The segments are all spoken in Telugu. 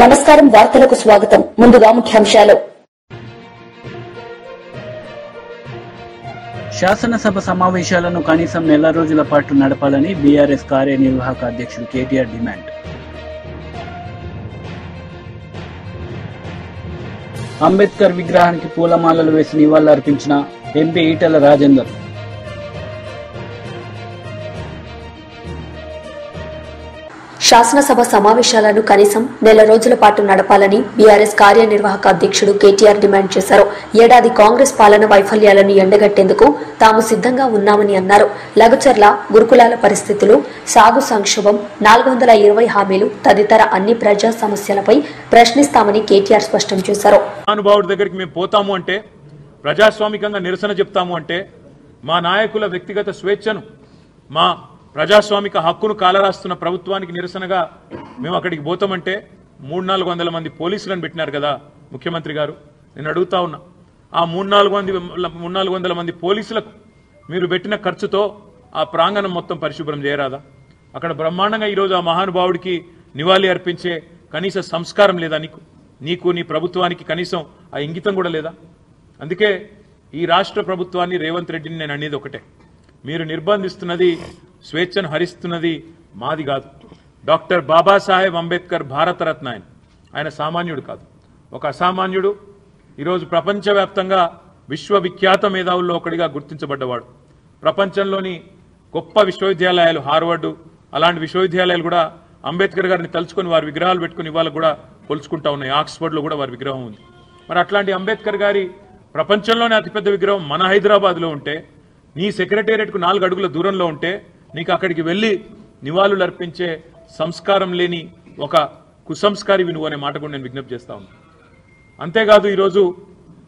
నమస్కారం వార్తలకు స్వాగతం ముందుగా ముఖ్యాంశాలు శాసనసభ సమావేశాలను కనీసం నెల రోజుల పాటు నడపాలని బీఆర్ఎస్ కార్యనిర్వాహక అధ్యక్షుడు కేటీఆర్ డిమాండ్. అంబేద్కర్ విగ్రహానికి పూలమాలలు వేసి నివాళులర్పించిన ఎంపీ ఈటెల రాజేందర్. శాసనసభ సమావేశాలను కనీసం నెల రోజుల పాటు నడపాలని బీఆర్ఎస్ కార్యనిర్వాహక అధ్యక్షుడు కేటీఆర్ డిమాండ్ చేశారు. ఏడాది కాంగ్రెస్ పాలన వైఫల్యాలను ఎండగట్టేందుకు తాము సిద్ధంగా ఉన్నామని అన్నారు. లగచర్ల గురుకులాల పరిస్థితులు, సాగు సంక్షోభం, 420 హామీలు తదితర అన్ని ప్రజా సమస్యలపై ప్రశ్నిస్తామని కేటీఆర్ స్పష్టం చేశారు. మహానుభావుడి దగ్గరికి మేము పోతాము అంటే, ప్రజాస్వామికంగా నిరసన చెప్తాము అంటే, మా నాయకుల వ్యక్తిగత స్వేచ్ఛను, మా ప్రజాస్వామిక హక్కును కాలరాస్తున్న ప్రభుత్వానికి నిరసనగా మేము అక్కడికి పోతామంటే 300-400 మంది పోలీసులను పెట్టినారు కదా ముఖ్యమంత్రి గారు. నేను అడుగుతా ఉన్నా, ఆ 300-400 మంది పోలీసులకు మీరు పెట్టిన ఖర్చుతో ఆ ప్రాంగణం మొత్తం పరిశుభ్రం చేయరాదా? అక్కడ బ్రహ్మాండంగా ఈరోజు ఆ మహానుభావుడికి నివాళి అర్పించే కనీస సంస్కారం లేదా? నీకు నీ ప్రభుత్వానికి కనీసం ఆ ఇంగితం కూడా లేదా? అందుకే ఈ రాష్ట్ర ప్రభుత్వాన్ని, రేవంత్ రెడ్డిని నేను అనేది ఒకటే, మీరు నిర్బంధిస్తున్నది, స్వేచ్ఛను హరిస్తున్నది మాది కాదు. డాక్టర్ బాబాసాహెబ్ అంబేద్కర్ భారతరత్న ఆయన సామాన్యుడు కాదు, ఒక అసామాన్యుడు. ఈరోజు ప్రపంచవ్యాప్తంగా విశ్వవిఖ్యాత మేధావుల్లో ఒకటిగా గుర్తించబడ్డవాడు. ప్రపంచంలోని గొప్ప విశ్వవిద్యాలయాలు, హార్వర్డ్ అలాంటి విశ్వవిద్యాలయాలు కూడా అంబేద్కర్ గారిని తలుచుకొని వారి విగ్రహాలు పెట్టుకుని ఇవాళ కూడా కొలుచుకుంటా ఉన్నాయి. ఆక్స్ఫర్డ్లో కూడా వారి విగ్రహం ఉంది. మరి అట్లాంటి అంబేద్కర్ గారి ప్రపంచంలోనే అతిపెద్ద విగ్రహం మన హైదరాబాద్లో ఉంటే, నీ సెక్రటేరియట్కు 4 అడుగుల దూరంలో ఉంటే, నీకు అక్కడికి వెళ్ళి నివాళులు అర్పించే సంస్కారం లేని ఒక కుసంస్కారి నువ్వు అనే మాట కూడా నేను విజ్ఞప్తి చేస్తా ఉన్నాను. అంతేకాదు, ఈరోజు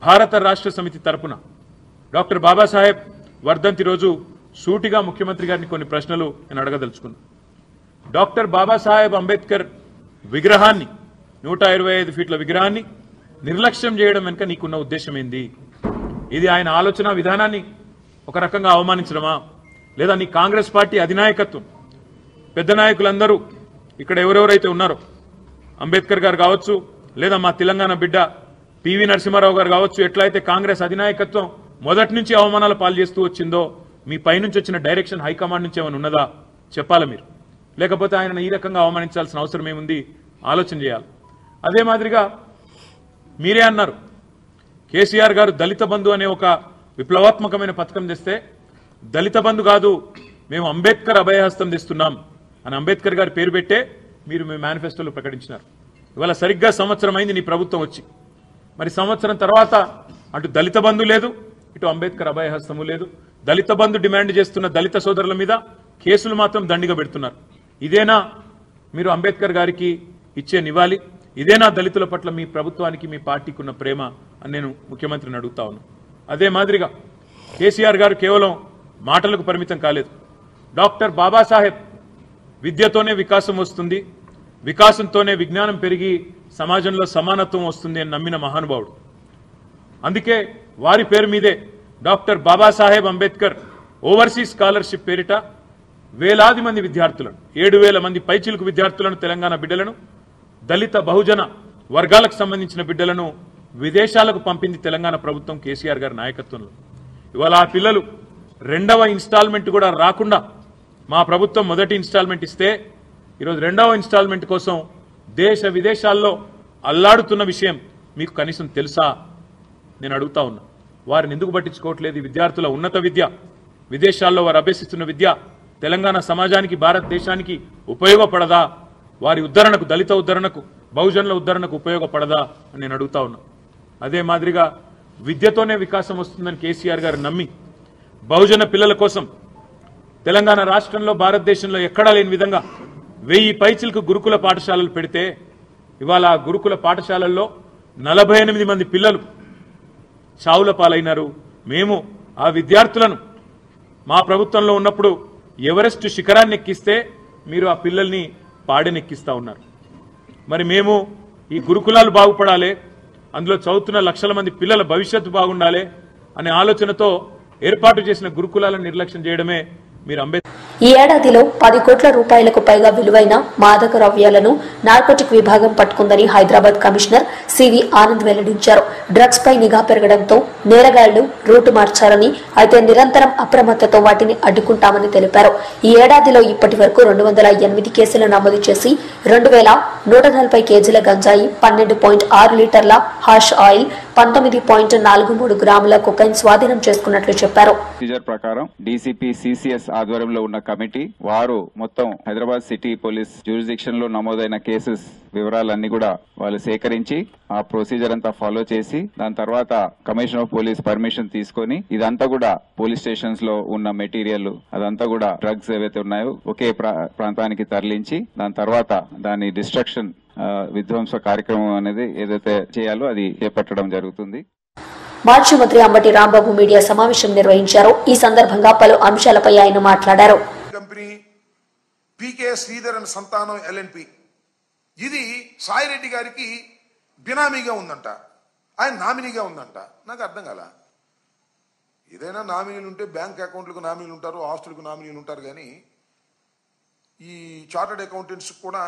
భారత రాష్ట్ర సమితి తరపున డాక్టర్ బాబాసాహెబ్ వర్ధంతి రోజు సూటిగా ముఖ్యమంత్రి గారిని కొన్ని ప్రశ్నలు నేను అడగదలుచుకున్నాను. డాక్టర్ బాబాసాహెబ్ అంబేద్కర్ విగ్రహాన్ని, 125 ఫీట్ల విగ్రహాన్ని నిర్లక్ష్యం చేయడం వెనుక నీకున్న ఉద్దేశం ఏంది? ఇది ఆయన ఆలోచన విధానాన్ని ఒక రకంగా అవమానించడమా? లేదా నీ కాంగ్రెస్ పార్టీ అధినాయకత్వం, పెద్ద నాయకులందరూ ఇక్కడ ఎవరెవరైతే ఉన్నారో, అంబేద్కర్ గారు కావచ్చు, లేదా మా తెలంగాణ బిడ్డ పివి నరసింహారావు గారు కావచ్చు, ఎట్లయితే కాంగ్రెస్ అధినాయకత్వం మొదటి నుంచి అవమానాల పాలు చేస్తూ వచ్చిందో, మీ పైనుంచి వచ్చిన డైరెక్షన్ హైకమాండ్ నుంచి ఏమైనా ఉన్నదా చెప్పాలా మీరు? లేకపోతే ఆయన ఈ రకంగా అవమానించాల్సిన అవసరం ఏముంది? ఆలోచన చేయాలి. అదే మాదిరిగా మీరే అన్నారు, కేసీఆర్ గారు దళిత బంధు అనే ఒక విప్లవాత్మకమైన పథకం తెస్తే, దళిత బంధు కాదు, మేము అంబేద్కర్ అభయహస్తం తెస్తున్నాం అని అంబేద్కర్ గారి పేరు పెట్టే మీరు మీ మేనిఫెస్టోలో ప్రకటించినారు. ఇవాళ సరిగ్గా సంవత్సరం అయింది నీ ప్రభుత్వం వచ్చి. మరి సంవత్సరం తర్వాత అటు దళిత బంధు లేదు, ఇటు అంబేద్కర్ అభయహస్తము లేదు. దళిత బంధు డిమాండ్ చేస్తున్న దళిత సోదరుల మీద కేసులు మాత్రం దండిగా పెడుతున్నారు. ఇదేనా మీరు అంబేద్కర్ గారికి ఇచ్చే నివాళి? ఇదేనా దళితుల పట్ల మీ ప్రభుత్వానికి, మీ పార్టీకి ఉన్న ప్రేమ అని నేను ముఖ్యమంత్రిని అడుగుతా ఉన్నాను. అదే మాదిరిగా కేసీఆర్ గారు కేవలం మాటలకు పరిమితం కాలేదు. డాక్టర్ బాబాసాహెబ్ విద్యతోనే వికాసం వస్తుంది, వికాసంతోనే విజ్ఞానం పెరిగి సమాజంలో సమానత్వం వస్తుంది అని నమ్మిన మహానుభావుడు. అందుకే వారి పేరు మీదే doctor Babasaheb Ambedkar overseas scholarship పేరిట వేలాది మంది విద్యార్థులను, 7,000 మంది పైచిలుకు విద్యార్థులను, తెలంగాణ బిడ్డలను, దళిత బహుజన వర్గాలకు సంబంధించిన బిడ్డలను విదేశాలకు పంపింది తెలంగాణ ప్రభుత్వం కేసీఆర్ గారి నాయకత్వంలో. ఇవాళ ఆ పిల్లలు 2వ ఇన్స్టాల్మెంట్ కూడా రాకుండా మా ప్రభుత్వం మొదటి ఇన్స్టాల్మెంట్ ఇస్తే, ఈరోజు 2వ ఇన్స్టాల్మెంట్ కోసం దేశ విదేశాల్లో అల్లాడుతున్న విషయం మీకు కనీసం తెలుసా? నేను అడుగుతా ఉన్నా. వారిని ఎందుకు పట్టించుకోవట్లేదు? విద్యార్థుల ఉన్నత విద్య, విదేశాల్లో వారు అభ్యసిస్తున్న విద్య తెలంగాణ సమాజానికి, భారతదేశానికి ఉపయోగపడదా? వారి ఉద్ధరణకు, దళిత ఉద్ధరణకు, బహుజనుల ఉద్ధరణకు ఉపయోగపడదా అని నేను అడుగుతా ఉన్నా. అదే మాదిరిగా విద్యతోనే వికాసం వస్తుందని కేసీఆర్ గారు నమ్మి బహుజన పిల్లల కోసం తెలంగాణ రాష్ట్రంలో, భారతదేశంలో ఎక్కడా లేని విధంగా 1000 పైచిలకు గురుకుల పాఠశాలలు పెడితే, ఇవాళ ఆ గురుకుల పాఠశాలల్లో 48 మంది పిల్లలు చావుల పాలైనారు. మేము ఆ విద్యార్థులను మా ప్రభుత్వంలో ఉన్నప్పుడు ఎవరెస్ట్ శిఖరాన్ని ఎక్కిస్తే మీరు ఆ పిల్లల్ని పాడెనెక్కిస్తా ఉన్నారు. మరి మేము ఈ గురుకులాలు బాగుపడాలి, అందులో చదువుతున్న లక్షల మంది పిల్లల భవిష్యత్తు బాగుండాలి అనే ఆలోచనతో ఏర్పాటు చేసిన గురుకులాలను నిర్లక్ష్యం చేయడమే మీరు ఈ ఏడాదిలో 10 కోట్ల రూపాయలకు పైగా విలువైన మాదక ద్రవ్యాలను నార్కోటిక్ విభాగం పట్టుకుందని హైదరాబాద్ కమిషనర్ సివి ఆనంద్ వెల్లడించారు. డ్రగ్స్ పై నిఘా పెరగడంతో నేరగాళ్లు రూటు మార్చారని, అయితే నిరంతరం అప్రమత్తతో వాటిని అడ్డుకుంటామని తెలిపారు. ఈ ఏడాదిలో ఇప్పటి వరకు 208 కేసులు నమోదు చేసి 2140 కేజీల గంజాయి, 12.6 లీటర్ల హాష్ ఆయిల్, 19.43 గ్రాముల కొకైన్ స్వాధీనం చేసుకున్నట్లు చెప్పారు. ప్రకారం డీసీపీ సిసిఎస్ ఆధ్వర్యంలో ఉన్న కమిటీ వారు మొత్తం హైదరాబాద్ సిటీ పోలీస్ జ్యూరిడిక్షన్ లో నమోదైన కేసెస్ వివరాలన్నీ కూడా వాళ్ళు సేకరించి ఆ ప్రొసీజర్ అంతా ఫాలో చేసి దాని తర్వాత కమిషనర్ ఆఫ్ పోలీస్ పర్మిషన్ తీసుకొని ఇదంతా కూడా పోలీస్ స్టేషన్స్ లో ఉన్న మెటీరియల్ అదంతా కూడా డ్రగ్స్ ఏవైతే ఉన్నాయో ఒకే ప్రాంతానికి తరలించి దాని తర్వాత దాని డిస్ట్రక్షన్ విధ్వంస కార్యక్రమం అనేది ఏదైతే చేయాలో అది చేపట్టడం జరుగుతుంది. మాజీ మంత్రి అంబటి రాంబాబు మీడియా సమావేశం నిర్వహించారు. ఈ సందర్భంగా పలు అంశాలపై ఆయన మాట్లాడారు. కంపెనీ పీకే శ్రీధర్ అండ్ సంతానం ఎల్ఎన్పి ఇది సాయిరెడ్డి గారికి బినామీగా ఉందంట, ఆయన నామినీగా ఉందంట. నాకు అర్థం కాల. ఏదైనా నామినీలు ఉంటే బ్యాంక్ అకౌంట్లకు నామినీలు ఉంటారు, ఆస్తులకు నామినీలు ఉంటారు, కానీ ఈ చార్టర్డ్ అకౌంటెంట్స్ కూడా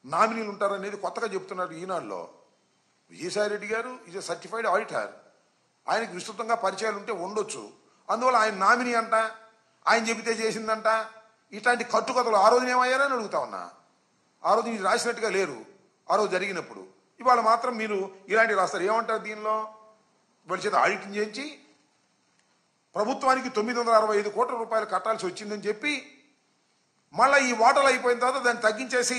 నామినీలు ఉంటారు అనేది కొత్తగా చెప్తున్నారు ఈనాడులో. విజయసాయిరెడ్డి గారు ఈజ్ ఎ సర్టిఫైడ్ ఆడిటర్. ఆయనకు విస్తృతంగా పరిచయాలు ఉంటే ఉండొచ్చు. అందువల్ల ఆయన నామినీ అంట, ఆయన చెబితే చేసిందంట, ఇట్లాంటి కట్టుకథలు ఆ రోజున ఏమయ్యారని అడుగుతా ఉన్నా. ఆ రోజు మీరు రాసినట్టుగా లేరు ఆ రోజు జరిగినప్పుడు. ఇవాళ మాత్రం మీరు ఇలాంటివి రాస్తారు. ఏమంటారు దీనిలో? వాళ్ళ చేత ఆడిటింగ్ చేయించి ప్రభుత్వానికి 965 కోట్ల రూపాయలు కట్టాల్సి వచ్చిందని చెప్పి మళ్ళీ ఈ వాటాలు అయిపోయిన తర్వాత దాన్ని తగ్గించేసి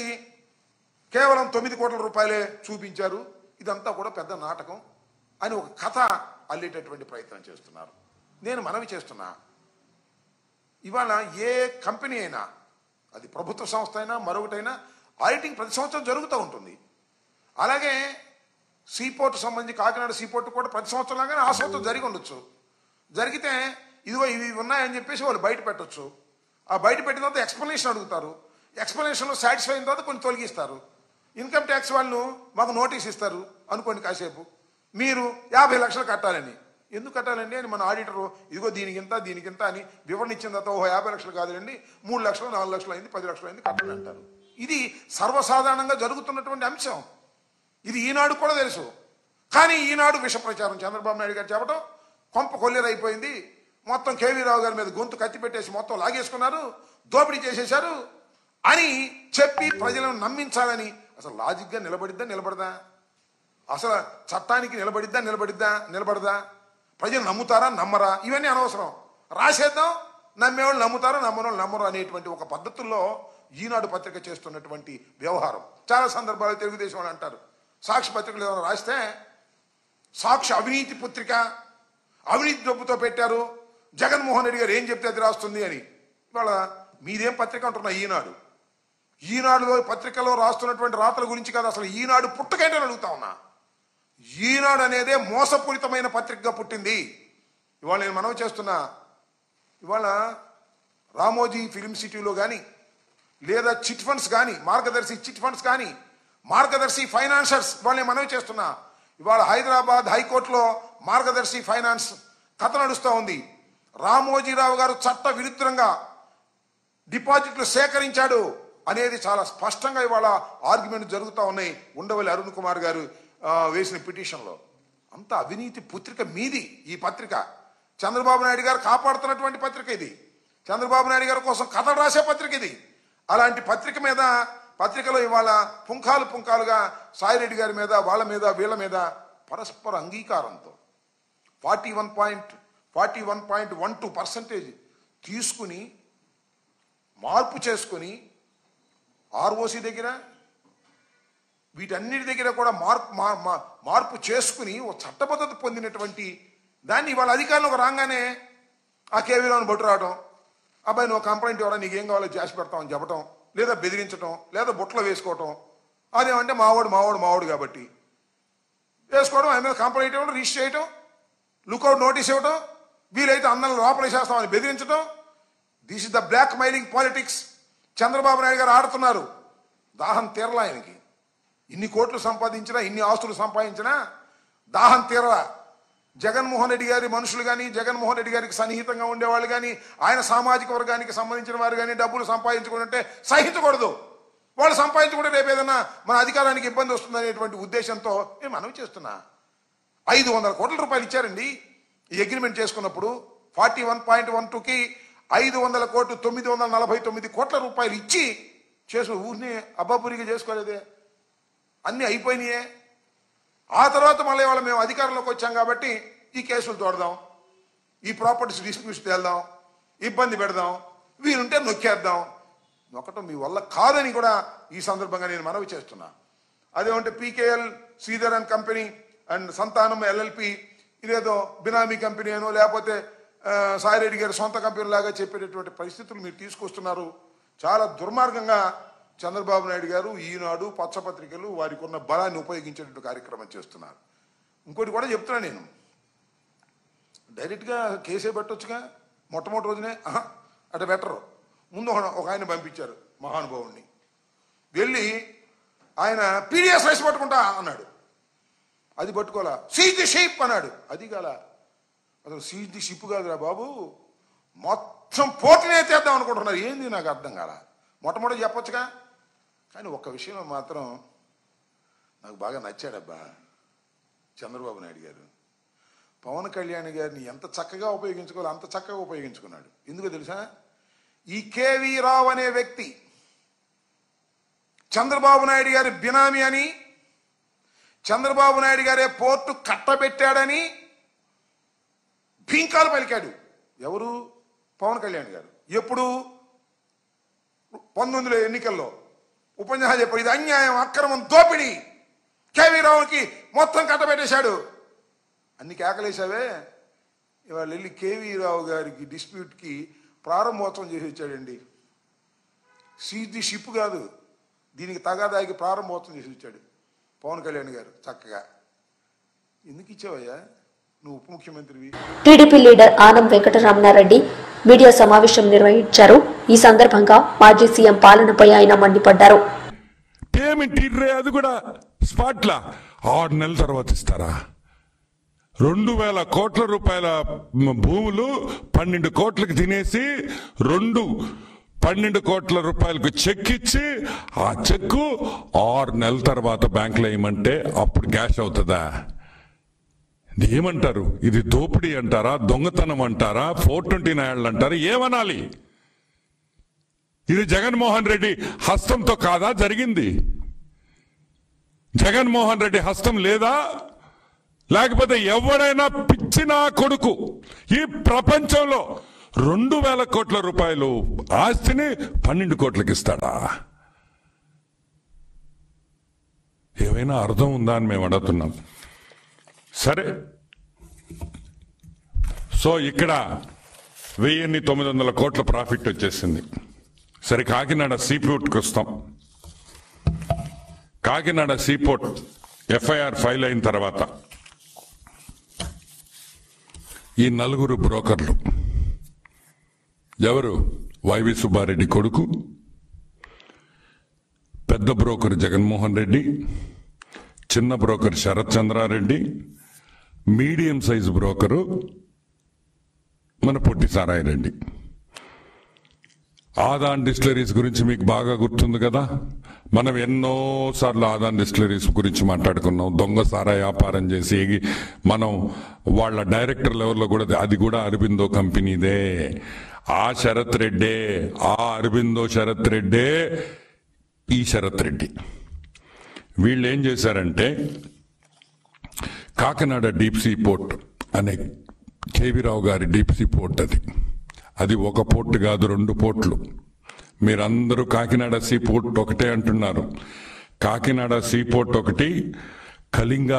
కేవలం 9 కోట్ల రూపాయలే చూపించారు. ఇదంతా కూడా పెద్ద నాటకం అని ఒక కథ అల్లేటటువంటి ప్రయత్నం చేస్తున్నారు. నేను మనవి చేస్తున్నా, ఇవాళ ఏ కంపెనీ అయినా, అది ప్రభుత్వ సంస్థ అయినా మరొకటైనా, ఆడిటింగ్ ప్రతి సంవత్సరం జరుగుతూ ఉంటుంది. అలాగే సీపోర్ట్ సంబంధించి కాకినాడ సీపోర్ట్ కూడా ప్రతి సంవత్సరం లాగానే ఆ సంవత్సరం జరిగి ఉండొచ్చు. జరిగితే ఇదిగో ఇవి ఉన్నాయని చెప్పేసి వాళ్ళు బయట పెట్టచ్చు. ఆ బయట పెట్టిన తర్వాత ఎక్స్ప్లెనేషన్ అడుగుతారు. ఎక్స్ప్లెనేషన్లో సాటిస్ఫై అయిన తర్వాత కొన్ని తొలగిస్తారు. ఇన్కమ్ ట్యాక్స్ వాళ్ళు మాకు నోటీస్ ఇస్తారు అనుకోండి, కాసేపు మీరు 50 లక్షలు కట్టాలని. ఎందుకు కట్టాలండి అని మన ఆడిటరు ఇదిగో దీనికింత అని వివరణ ఇచ్చిన తర్వాత 50 లక్షలు కాదులండి 3 లక్షలు 4 లక్షలు అయింది 10 లక్షలు అయింది కట్టండి అంటారు. ఇది సర్వసాధారణంగా జరుగుతున్నటువంటి అంశం. ఇది ఈనాడు కూడా తెలుసు. కానీ ఈనాడు విష ప్రచారం చంద్రబాబు నాయుడు గారు చెప్పడం కొంప కొల్లేరైపోయింది, మొత్తం కేవీ రావు గారి మీద గొంతు కత్తి పెట్టేసి మొత్తం లాగేసుకున్నారు, దోపిడీ చేసేశారు అని చెప్పి ప్రజలను నమ్మించాలని. అసలు లాజిక్గా నిలబడదా? అసలు చట్టానికి నిలబడదా? ప్రజలు నమ్ముతారా నమ్మరా? ఇవన్నీ అనవసరం. రాసేద్దాం, నమ్మేవాళ్ళు నమ్ముతారా నమ్మరు అనేటువంటి ఒక పద్ధతుల్లో ఈనాడు పత్రిక చేస్తున్నటువంటి వ్యవహారం. చాలా సందర్భాలు తెలుగుదేశం వాళ్ళు అంటారు, సాక్షి పత్రికలు ఏమైనా రాస్తే సాక్షి అవినీతి పత్రిక, అవినీతి డబ్బుతో పెట్టారు, జగన్మోహన్ రెడ్డి గారు ఏం చెప్తే అది రాస్తుంది అని. ఇవాళ మీదేం పత్రిక అంటున్నా? ఈనాడులో పత్రికలో రాస్తున్నటువంటి రాతల గురించి కాదు, అసలు ఈనాడు పుట్టకేంటని అడుగుతా ఉన్నా. ఈనాడు అనేదే మోసపూరితమైన పత్రికగా పుట్టింది. ఇవాళ నేను మనవి చేస్తున్నా, ఇవాళ రామోజీ ఫిలిం సిటీలో కానీ లేదా చిట్ ఫండ్స్ కానీ, మార్గదర్శి చిట్ ఫండ్స్ కానీ, మార్గదర్శి ఫైనాన్సర్స్, ఇవాళ నేను మనవి చేస్తున్నా, ఇవాళ హైదరాబాద్ హైకోర్టులో మార్గదర్శి ఫైనాన్స్ కథ నడుస్తూ ఉంది. రామోజీరావు గారు చట్ట విరుద్ధంగా డిపాజిట్లు సేకరించాడు అనేది చాలా స్పష్టంగా ఇవాళ ఆర్గ్యుమెంట్ జరుగుతూ ఉన్నాయి. ఉండవల్లి అరుణ్ కుమార్ గారు వేసిన పిటిషన్లో. అంత అవినీతి పత్రిక మీది ఈ పత్రిక. చంద్రబాబు నాయుడు గారు కాపాడుతున్నటువంటి పత్రిక ఇది. చంద్రబాబు నాయుడు గారి కోసం కథలు రాసే పత్రిక ఇది. అలాంటి పత్రిక మీద, పత్రికలో ఇవాళ పుంఖాలుగా సాయిరెడ్డి గారి మీద, వాళ్ళ మీద, వీళ్ళ మీద పరస్పర అంగీకారంతో 41.12% తీసుకుని మార్పు చేసుకుని ఆర్ఓసి దగ్గర వీటన్నిటి దగ్గర కూడా మార్పు చేసుకుని ఒక చట్టబద్ధత పొందినటువంటి దాన్ని ఇవాళ అధికారంలోకి రాగానే ఆ కేవీరావుని బొట్టు రావడం, అబ్బాయి నువ్వు కంప్లైంట్ ఇవ్వడం, నీకేం కావాలో చేసి పెడతామని చెప్పడం, లేదా బెదిరించడం, లేదా బుట్టలో వేసుకోవటం. అదేమంటే మావాడు కాబట్టి వేసుకోవడం, ఆయన మీద కంప్లైంట్ ఇవ్వడం, రిజిస్టర్ చేయటం, లుకౌట్ నోటీస్ ఇవ్వడం, వీలైతే అందరిని లోపల చేస్తామని బెదిరించడం. This is the blackmailing politics Chandrababu Naidu garu ఆడుతున్నారు. దాహం తీరలా ఆయనకి. ఇన్ని కోట్లు సంపాదించినా, ఇన్ని ఆస్తులు సంపాదించినా దాహం తీరలా. జగన్మోహన్ రెడ్డి గారి మనుషులు కానీ, జగన్మోహన్ రెడ్డి గారికి సన్నిహితంగా ఉండేవాళ్ళు కానీ, ఆయన సామాజిక వర్గానికి సంబంధించిన వారు కానీ డబ్బులు సంపాదించుకుంటే సహించకూడదు. వాళ్ళు సంపాదించుకుంటే రేపు ఏదైనా మన అధికారానికి ఇబ్బంది వస్తుందనేటువంటి ఉద్దేశంతో నేను మనవి చేస్తున్నా. 500 కోట్ల రూపాయలు ఇచ్చారండి ఈ అగ్రిమెంట్ చేసుకున్నప్పుడు. 41.12కి 500 కోట్లు 949 కోట్ల రూపాయలు ఇచ్చి ఊరిని అబ్బాపురిగా చేసుకోలేదే, అన్నీ అయిపోయినాయే. ఆ తర్వాత మళ్ళీ వాళ్ళు మేము అధికారంలోకి వచ్చాం కాబట్టి ఈ కేసులు తోడదాం, ఈ ప్రాపర్టీస్ డిస్ప్యూట్స్ తేల్దాం, ఇబ్బంది పెడదాం, వీరుంటే నొక్కేద్దాం. నొక్కటం మీ వల్ల కాదని కూడా ఈ సందర్భంగా నేను మనవి చేస్తున్నా. అదేమంటే PKL Sridhar and company and సంతానం ఎల్ఎల్పి ఇదేదో బినామీ కంపెనీ అనో లేకపోతే సాయిరెడ్డి గారి సొంత కంపెనీ లాగా చెప్పేటటువంటి పరిస్థితులు మీరు తీసుకొస్తున్నారు. చాలా దుర్మార్గంగా చంద్రబాబు నాయుడు గారు ఈనాడు పచ్చపత్రికలు వారికి ఉన్న బలాన్ని ఉపయోగించేటువంటి కార్యక్రమం చేస్తున్నారు. ఇంకోటి కూడా చెప్తున్నా, నేను డైరెక్ట్గా కేసే పెట్టొచ్చుగా మొట్టమొదటి రోజునే. అటు బెటరు. ముందు ఒక ఆయన పంపించారు మహానుభావుడిని, వెళ్ళి ఆయన పీడిఎస్ రైస్ పట్టుకుంటా అన్నాడు. అది పట్టుకోవాలా, సీజ్ ది షిప్ అన్నాడు. అది కాల, అసలు సీజ్ ది షిప్ కాదురా బాబు, మొత్తం పోటీనే చేద్దాం అనుకుంటున్నారు. ఏంది నాకు అర్థం కాల. మొట్టమొదటి చెప్పొచ్చుగా. కానీ ఒక్క విషయంలో మాత్రం నాకు బాగా నచ్చాడబ్బా చంద్రబాబు నాయుడు గారు. పవన్ కళ్యాణ్ గారిని ఎంత చక్కగా ఉపయోగించుకోవాలో అంత చక్కగా ఉపయోగించుకున్నాడు. ఎందుకో తెలుసా, ఈ కేవీ రావు అనే వ్యక్తి చంద్రబాబు నాయుడు గారి బినామీ అని, చంద్రబాబు నాయుడు గారే పోర్టు కట్టబెట్టాడని భీంకాలు పలికాడు. ఎవరు? పవన్ కళ్యాణ్ గారు. ఎప్పుడు? 19 ఎన్నికల్లో ఉపన్యాసం చెప్పాడు. ఇది అన్యాయం, అక్రమం, దోపిడీ, కేవీ రావుకి మొత్తం కట్టబెట్టేశాడు. అన్ని కేకలేసావే. ఇవాళ వెళ్ళి కేవీ రావు గారికి డిస్ప్యూట్కి ప్రారంభోత్సవం చేసి వచ్చాడండి. సీజ్ ది షిప్ కాదు, దీనికి తగాదాకి ప్రారంభోత్సవం చేసి వచ్చాడు పవన్ కళ్యాణ్ గారు. చక్కగా ఎందుకు ఇచ్చావయ్యా నువ్వు ఉప ముఖ్యమంత్రివి? TDP leader Anam Venkataramana Reddy media సమావేశం నిర్వహించారు. ఈ సందర్భంగా మాజీ సీఎం పాలనపై ఆయన మండిపడ్డారు. పేమెంట్ అది కూడా స్పాట్లా 6 నెలల తర్వాత ఇస్తారా? 2000 కోట్ల రూపాయల భూములు 12 కోట్లకి తినేసి 12 కోట్ల రూపాయలకు చెక్ ఇచ్చి ఆ చెక్కు 6 నెలల తర్వాత బ్యాంకులో వేయమంటే అప్పుడు క్యాష్ అవుతుందా? ఏమంటారు? ఇది దోపిడీ అంటారా, దొంగతనం అంటారా, 429 అంటారా, ఏమనాలి? ఇది జగన్మోహన్ రెడ్డి హస్తంతో కాదా జరిగింది? జగన్మోహన్ రెడ్డి హస్తం లేదా? లేకపోతే ఎవడైనా పిచ్చినా కొడుకు ఈ ప్రపంచంలో 2000 కోట్ల రూపాయలు ఆస్తిని 12 కోట్లకి ఇస్తాడా? ఏమైనా అర్థం ఉందా అని మేము అడుగుతున్నాం. సరే, సో ఇక్కడ 1900 కోట్ల ప్రాఫిట్ వచ్చేసింది. సరే, కాకినాడ సీపోర్ట్కి వస్తాం. కాకినాడ సీపోర్ట్ ఎఫ్ఐఆర్ ఫైల్ అయిన తర్వాత ఈ 4 బ్రోకర్లు ఎవరు? వైవి సుబ్బారెడ్డి కొడుకు, పెద్ద బ్రోకర్ జగన్మోహన్ రెడ్డి, చిన్న broker Sarath Chandrareddy, medium size broker మన పొట్టి సారాయిరెడ్డి. ఆదాన్ డిస్టిలరీస్ గురించి మీకు బాగా గుర్తుంది కదా. మనం ఎన్నోసార్లు ఆదాన్ డిస్టిలరీస్ గురించి మాట్లాడుకున్నాం. దొంగ సారా వ్యాపారం చేసి మనం వాళ్ళ డైరెక్టర్ లెవెల్లో కూడా, అది కూడా అరబిందో కంపెనీదే. ఆ శరత్ రెడ్డే, ఆ అరబిందో శరత్ రెడ్డే ఈ శరత్ రెడ్డి. వీళ్ళు ఏం చేశారంటే కాకినాడ డీప్ సీ పోర్ట్ అనే కేవీ రావు గారి డీప్ సీ పోర్ట్, అది ఒక పోర్ట్ కాదు, 2 పోర్ట్లు. మీరందరూ కాకినాడ సీ పోర్ట్ ఒకటే అంటున్నారు. కాకినాడ సీ పోర్ట్ ఒకటి, కళింగ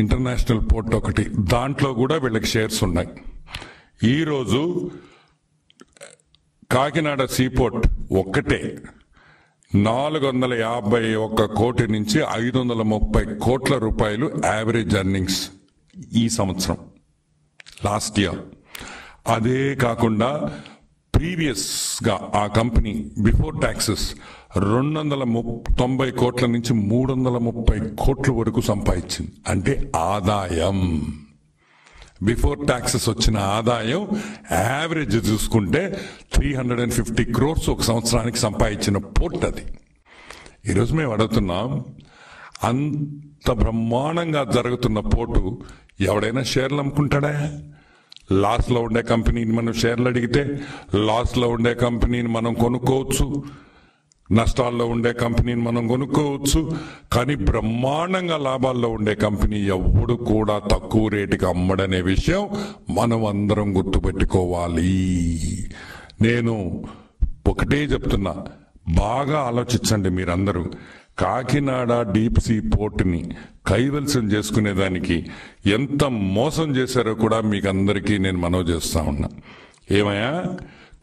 ఇంటర్నేషనల్ పోర్ట్ ఒకటి, దాంట్లో కూడా వీళ్ళకి షేర్స్ ఉన్నాయి. ఈరోజు కాకినాడ సీ పోర్ట్ ఒక్కటే 451 కోటి నుంచి 530 కోట్ల రూపాయలు యావరేజ్ ఎర్నింగ్స్ ఈ సంవత్సరం, లాస్ట్ ఇయర్. అదే కాకుండా ప్రీవియస్ గా ఆ కంపెనీ బిఫోర్ ట్యాక్సెస్ 290 కోట్ల నుంచి 330 కోట్ల వరకు సంపాదించింది. అంటే ఆదాయం. బిఫోర్ ట్యాక్సెస్ వచ్చిన ఆదాయం యావరేజ్ చూసుకుంటే 350 crores ఒక సంవత్సరానికి సంపాదించిన పోర్ట్ అది. ఈరోజు మేము అడుగుతున్నాం, అంత బ్రహ్మాండంగా జరుగుతున్న పోర్టు ఎవడైనా షేర్లు అమ్ముకుంటాడా? లాస్లో ఉండే కంపెనీని మనం షేర్లు అడిగితే లాస్లో ఉండే కంపెనీని మనం కొనుక్కోవచ్చు, నష్టాల్లో ఉండే కంపెనీని మనం కొనుక్కోవచ్చు. కానీ బ్రహ్మాండంగా లాభాల్లో ఉండే కంపెనీ ఎవడు కూడా తక్కువ రేటుకి అమ్మడనే విషయం మనం అందరం గుర్తుపెట్టుకోవాలి. నేను ఒకటే చెప్తున్నా, బాగా ఆలోచించండి మీరందరూ. కాకినాడ డీప్ సీ పోర్టుని కైవల్సం చేసుకునేదానికి ఎంత మోసం చేశారో కూడా మీకు అందరికీ నేను మనవి చేస్తా ఉన్నా. ఏమయ్యా,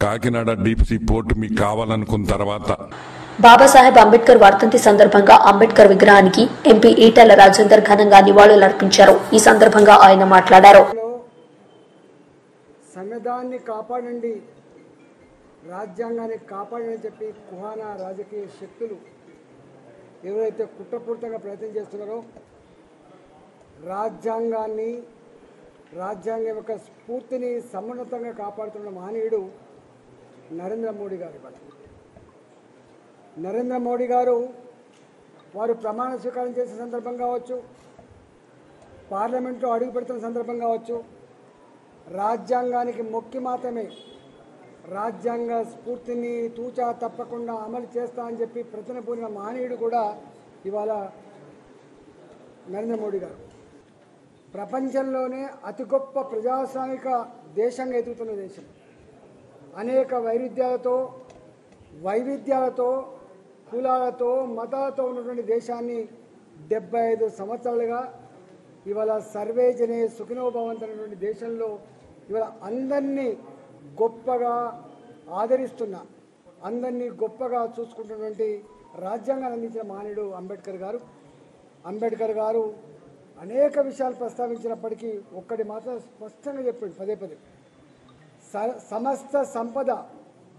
కాకినాడ డీప్ సీ పోర్టు మీకు కావాలనుకున్న తర్వాత బాబాసాహెబ్ అంబేద్కర్ వర్ధంతి సందర్భంగా అంబేద్కర్ విగ్రహానికి ఎంపీ ఈటెల రాజేందర్ ఘనంగా నివాళులర్పించారు. ఈ సందర్భంగా ఆయన మాట్లాడారు. సంవిధానాన్ని కాపాడండి, రాజ్యాంగాన్ని కాపాడని చెప్పి కుహానా రాజకీయ శక్తులు ఎవరైతే కుట్రపూరితంగా ప్రయత్నం చేస్తున్నారో, రాజ్యాంగం యొక్క స్ఫూర్తిని సమున్నతంగా కాపాడుతున్న మహనీయుడు నరేంద్ర మోడీ గారు. నరేంద్ర మోడీ గారు వారు ప్రమాణ స్వీకారం చేసే సందర్భం కావచ్చు, పార్లమెంట్లో అడుగు పెడుతున్న సందర్భం కావచ్చు, రాజ్యాంగానికి మొక్కి మాత్రమే రాజ్యాంగ స్ఫూర్తిని తూచా తప్పకుండా అమలు చేస్తా అని చెప్పి ప్రతినపూరిన మహనీయుడు కూడా ఇవాళ నరేంద్ర మోడీ గారు. ప్రపంచంలోనే అతి గొప్ప ప్రజాస్వామిక దేశంగా ఎదుగుతున్న దేశం. అనేక వైవిధ్యాలతో కులాలతో మతాలతో ఉన్నటువంటి దేశాన్ని 75 సంవత్సరాలుగా ఇవాళ సర్వే జనే సుఖినో భవంతు అనేటువంటి దేశంలో ఇవాళ అందరినీ గొప్పగా ఆదరిస్తున్న, అందరినీ గొప్పగా చూసుకుంటున్నటువంటి రాజ్యాంగాన్ని అందించిన మహనీయుడు అంబేద్కర్ గారు అనేక విషయాలు ప్రస్తావించినప్పటికీ ఒక్కటి మాత్రం స్పష్టంగా చెప్పాడు పదే పదే. సమస్త సంపద,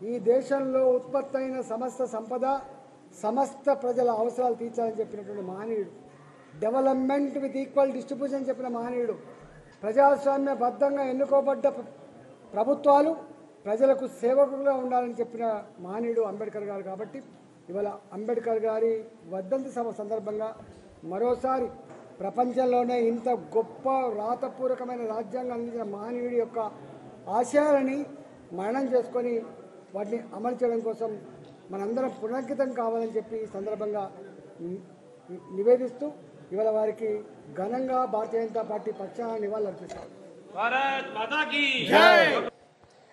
ఈ దేశంలో ఉత్పత్తి అయిన సమస్త సంపద సమస్త ప్రజల అవసరాలు తీర్చాలని చెప్పినటువంటి మహనీయుడు. డెవలప్మెంట్ విత్ ఈక్వల్ డిస్ట్రిబ్యూషన్ చెప్పిన మహనీయుడు. ప్రజాస్వామ్యబద్ధంగా ఎన్నుకోబడ్డ ప్రభుత్వాలు ప్రజలకు సేవకులుగా ఉండాలని చెప్పిన మహనీయుడు అంబేద్కర్ గారు. కాబట్టి ఇవాళ అంబేద్కర్ గారి వర్ధంతి సభ సందర్భంగా మరోసారి ప్రపంచంలోనే ఇంత గొప్ప రాతపూర్వకమైన రాజ్యాంగం అందించిన మహనీయుడి యొక్క ఆశయాలని మననం చేసుకొని వాటిని అమలు చేయడం కోసం మనందరం పునరంకితం కావాలని చెప్పి ఈ సందర్భంగా నివేదిస్తూ ఇవాళ వారికి ఘనంగా భారతీయ జనతా పార్టీ పక్షాన నివాళులర్పిస్తారు.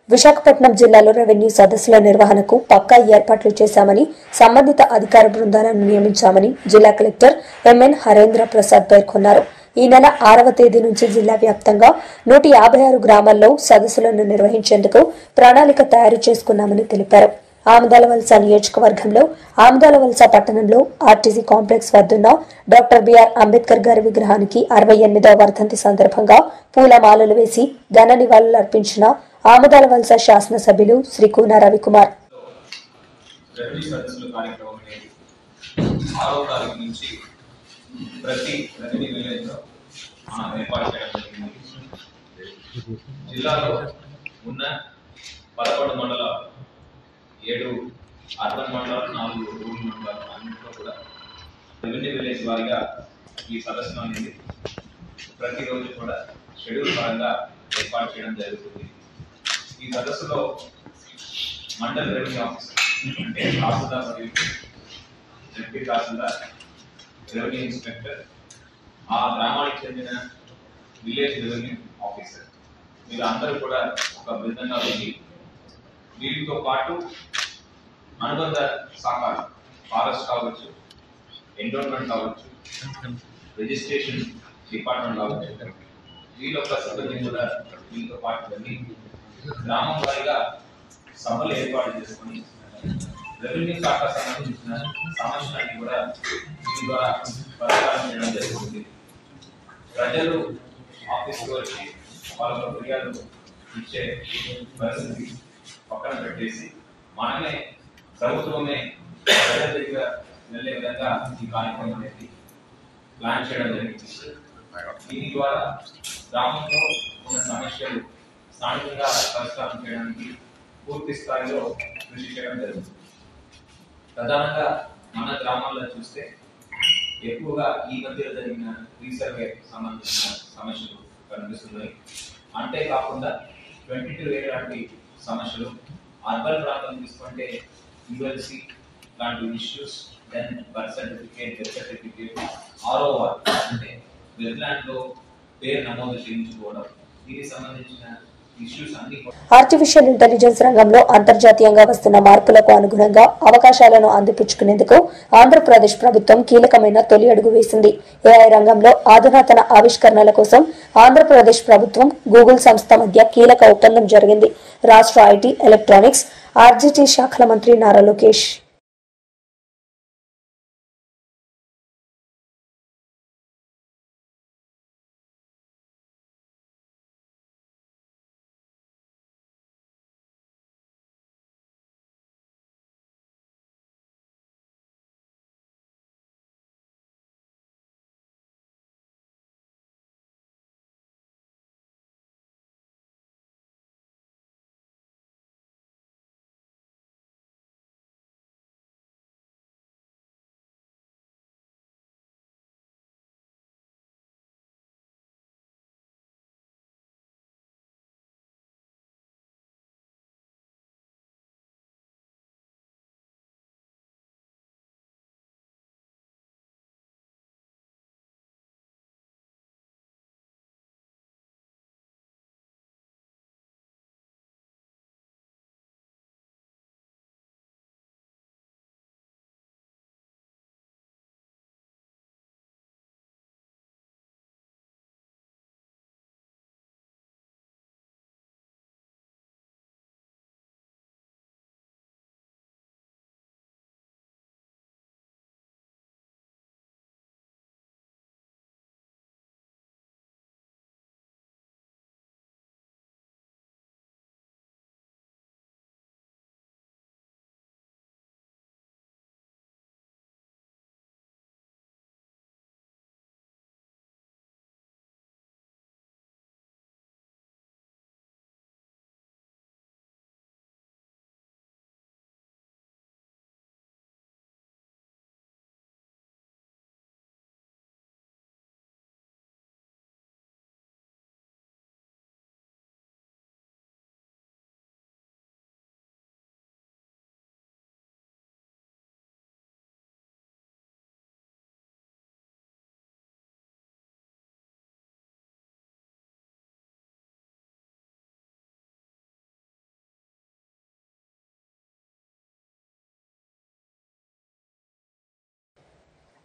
విశాఖపట్నం జిల్లాలో రెవెన్యూ సదస్సుల నిర్వహణకు పక్కా ఏర్పాట్లు చేశామని, సంబంధిత అధికార బృందాలను నియమించామని జిల్లా కలెక్టర్ ఎంఎన్ హరేంద్ర ప్రసాద్ పేర్కొన్నారు. ఈ నెల 6వ తేదీ నుంచి జిల్లా వ్యాప్తంగా 156 గ్రామాల్లో సదస్సులను నిర్వహించేందుకు ప్రణాళిక తయారు చేసుకున్నామని తెలిపారు. ఆమదాలవలస నియోజకవర్గంలో ఆమదాలవలస పట్టణంలో ఆర్టీసీ కాంప్లెక్స్ వద్దున్న డాక్టర్ బిఆర్ అంబేద్కర్ గారి విగ్రహానికి 68వ వర్ధంతి సందర్భంగా పూలమాలలు వేసి ఘన నివాళులర్పించిన ఆమదాలవలస శాసనసభ్యులు శ్రీ కూన రవికుమార్. జిల్లాలో ఉన్న 11 మండల 7 అర్బన్ మండలాలు 4 రూరల్ మండలాలు అన్నింటిలో కూడా రెవెన్యూ విలేజ్ వారిగా ఈ సదస్సు అనేది ప్రతిరోజు కూడా షెడ్యూల్ పరంగా ఏర్పాటు చేయడం జరుగుతుంది. ఈ సదస్సులో మండల్ రెవెన్యూ ఆఫీసర్ అంటే తహసీల్దార్ మరియు జడ్పీ తహసీల్దార్, రెవెన్యూ ఇన్స్పెక్టర్, ఆ గ్రామానికి చెందిన విలేజ్ రెవెన్యూ ఆఫీసర్ వీళ్ళు అందరూ కూడా ఒక బృందంగా వెళ్ళి వీటితో పాటు అనుబంధ శాఖలు ఫారెస్ట్ కావచ్చు, ఎండోన్మెంట్ కావచ్చు, రిజిస్ట్రేషన్ డిపార్ట్మెంట్ కావచ్చు, వీళ్ళ సిబ్బంది కూడా వీళ్ళతో పాటు వెళ్ళి గ్రామం వారిగా సభలు ఏర్పాటు చేసుకొని రెవెన్యూ శాఖ సంబంధించిన సమస్యలన్నీ కూడా దీని ద్వారా పరిష్కారం చేయడం జరుగుతుంది. ప్రజలు ఆఫీస్కి వచ్చి వాళ్ళ ఫిర్యాదు ఇచ్చే పరిస్థితి పక్కన పెట్టేసి మనమే ప్రభుత్వమే ప్రజల దగ్గర వెళ్ళే విధంగా ఈ కార్యక్రమం అనేది ప్లాన్ చేయడం జరిగింది. దీని ద్వారా గ్రామంలో ఉన్న సమస్యలు స్థానికంగా పరిష్కారం చేయడానికి పూర్తి స్థాయిలో కృషి చేయడం జరుగుతుంది. ప్రధానంగా మన గ్రామాల్లో చూస్తే ఎక్కువగా ఈ మధ్యలో జరిగిన రీసర్వే సంబంధించిన సమస్యలు కనిపిస్తున్నాయి. అంతేకాకుండా 22A లాంటి సమస్యలు, అర్బన్ ప్రాంతం తీసుకుంటే యూఎల్సి లాంటి issues, then birth certificate, death certificate, ROR అంటే వెబ్లాండ్ లో పేరు నమోదు చేయించుకోవడం, దీనికి సంబంధించిన ఇష్యూస్ అన్ని. ఆర్టిఫిషియల్ ఇంటెలిజెన్స్ రంగంలో అంతర్జాతీయంగా వస్తున్న మార్పులకు అనుగుణంగా అవకాశాలను అందిపుచ్చుకునేందుకు ఆంధ్రప్రదేశ్ ప్రభుత్వం కీలకమైన తొలి అడుగు వేసింది. ఏఐ రంగంలో అధునాతన ఆవిష్కరణల కోసం ఆంధ్రప్రదేశ్ ప్రభుత్వం గూగుల్ సంస్థ మధ్య కీలక ఒప్పందం జరిగింది. రాష్ట్ర ఐటీ, ఎలక్ట్రానిక్స్, ఆర్జిటి శాఖల మంత్రి నారా లోకేష్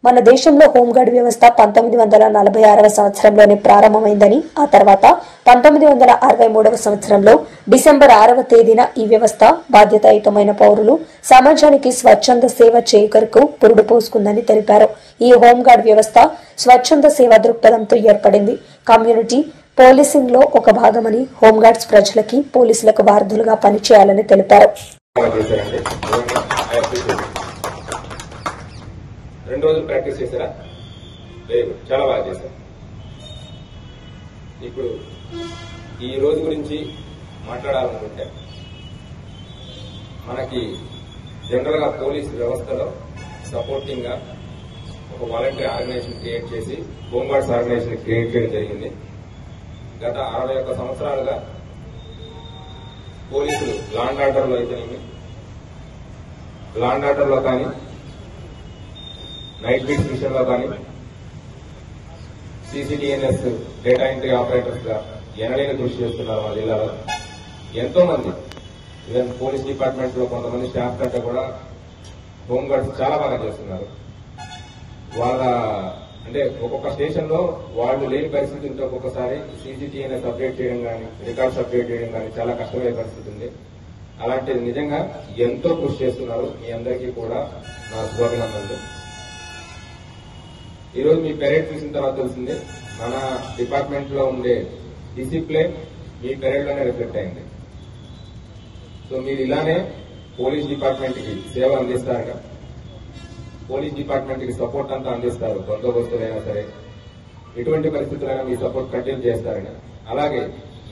మన దేశంలో హోంగార్డ్ వ్యవస్థ 1946వ సంవత్సరంలోనే ప్రారంభమైందని, ఆ తర్వాత 1963వ సంవత్సరంలో డిసెంబర్ 6వ తేదీన ఈ వ్యవస్థ బాధ్యతాయుతమైన పౌరులు సమాజానికి స్వచ్ఛంద సేవ చేయకరకు పురుడు పోసుకుందని తెలిపారు. ఈ హోంగార్డ్ వ్యవస్థ స్వచ్ఛంద సేవా దృక్పథంతో ఏర్పడింది. కమ్యూనిటీ పోలీసింగ్ లో ఒక భాగమని హోంగార్డ్స్ ప్రజలకి, పోలీసులకు వారధులుగా పనిచేయాలని తెలిపారు. 2 రోజులు ప్రాక్టీస్ చేశారా? లేదు, చాలా బాగా చేశారు. ఇప్పుడు ఈ రోజు గురించి మాట్లాడాలనుకుంటే, మనకి జనరల్ గా పోలీస్ వ్యవస్థలో సపోర్టింగ్ గా ఒక వాలంటీర్ ఆర్గనైజేషన్ క్రియేట్ చేసి హోంగార్డ్స్ ఆర్గనైజేషన్ క్రియేట్ చేయడం జరిగింది. గత 61 సంవత్సరాలుగా పోలీసులు లా అండ్ ఆర్డర్లో అయితేనేమి, లా అండ్ ఆర్డర్లో కానీ, నైట్ బీట్స్ విషయంలో కానీ, CCTNS డేటా ఎంట్రీ ఆపరేటర్స్ గా ఎనలేని కృషి చేస్తున్నారు. మా జిల్లాలో ఎంతో మంది, ఈవెన్ పోలీస్ డిపార్ట్మెంట్ లో కొంతమంది స్టాఫ్ కంటే కూడా హోంగార్డ్స్ చాలా బాగా చేస్తున్నారు. వాళ్ళ అంటే ఒక్కొక్క స్టేషన్ లో వాళ్ళు లేని పరిస్థితి ఉంటే ఒక్కొక్కసారి CCTNS అప్డేట్ చేయడం కానీ, రికార్డ్స్ అప్డేట్ చేయడం కానీ చాలా కష్టమయ్యే పరిస్థితి ఉంది. అలాంటిది నిజంగా ఎంతో కృషి చేస్తున్నారు. మీ అందరికీ కూడా నా శుభాభినందనలు. ఈరోజు మీ పెరేడ్ చూసిన తర్వాత తెలిసింది, మన డిపార్ట్మెంట్ లో ఉండే డిసిప్లిన్ మీ పెరేడ్ లోనే రిఫ్లెక్ట్ అయింది. సో మీరు ఇలానే పోలీస్ డిపార్ట్మెంట్ కి సేవ అందిస్తారుగా, పోలీస్ డిపార్ట్మెంట్ కి సపోర్ట్ అంతా అందిస్తారు. బందోబస్తులైనా సరే, ఎటువంటి పరిస్థితులైనా మీ సపోర్ట్ కంటిన్యూ చేస్తారని. అలాగే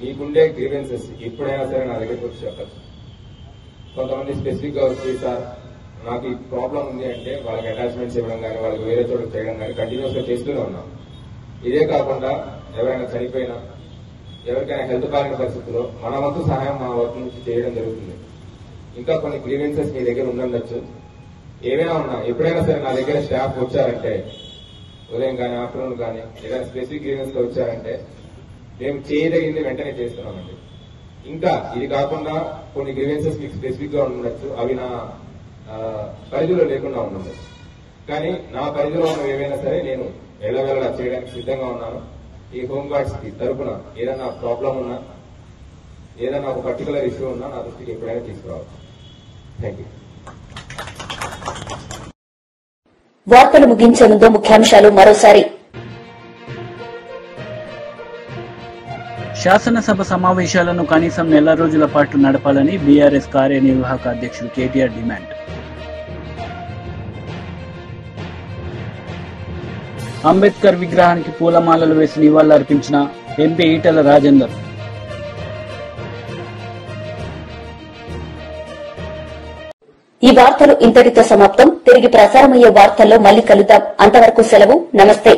మీకుండే గ్రీవెన్సెస్ ఎప్పుడైనా సరే నా దగ్గరికి వచ్చి చెప్పచ్చు. కొంతమంది స్పెసిఫిక్ గా వచ్చి సార్ నాకు ఈ ప్రాబ్లం ఉంది అంటే వాళ్ళకి అటాచ్మెంట్స్ ఇవ్వడం కానీ వాళ్ళకి వేరే చోటు చేయడం కానీ కంటిన్యూస్ గా చేస్తూనే ఉన్నాం. ఇదే కాకుండా ఎవరైనా చనిపోయినా ఎవరికైనా హెల్త్ బాగిన పరిస్థితుల్లో మన వంతు సహాయం మా వర్క్ నుంచి చేయడం జరుగుతుంది. ఇంకా కొన్ని గ్రీవెన్సెస్ మీ దగ్గర ఉండొచ్చు, ఏమైనా ఉన్నా ఎప్పుడైనా సరే నా దగ్గర స్టాఫ్ వచ్చారంటే ఉదయం కానీ ఆఫ్టర్నూన్ కానీ ఏదైనా స్పెసిఫిక్ గ్రీవెన్స్ గా వచ్చారంటే మేము చేయదగింది వెంటనే చేస్తున్నామండి. ఇంకా ఇది కాకుండా కొన్ని గ్రీవెన్సెస్ మీకు స్పెసిఫిక్ గా ఉండొచ్చు, అవి నా పరిధిలో లేకుండా ఉండదు. కానీ నా పరిధిలో ఉన్న ఏవైనా సరే నేను వెళ్ళవెళ్ళ చేయడానికి సిద్ధంగా ఉన్నాను. ఈ హోంగార్డ్స్ కి తరఫున ఏదైనా ప్రాబ్లం ఉన్నా ఏదైనా ఒక పర్టికులర్ ఇష్యూ ఉన్నా నా దృష్టికి ఎప్పుడైనా తీసుకురావాలి. Thank you. వార్తలు ముగించే ముందు ముఖ్యాంశాలు మరోసారి. శాసనసభ సమావేశాలను కనీసం నెల రోజుల పాటు నడపాలని బీఆర్ఎస్ కార్యనిర్వాహక అధ్యక్షుడు కేటీఆర్ డిమాండ్. అంబేద్కర్ విగ్రహానికి పూలమాలలు వేసి నివాళులర్పించిన ఎంపీ ఈటెల రాజేందర్. ఈ వార్తలు ఇంతటితో సమాప్తం. తిరిగి ప్రసారమయ్యే వార్తల్లో మళ్లీ కలుద్దాం. అంతవరకు సెలవు. నమస్తే.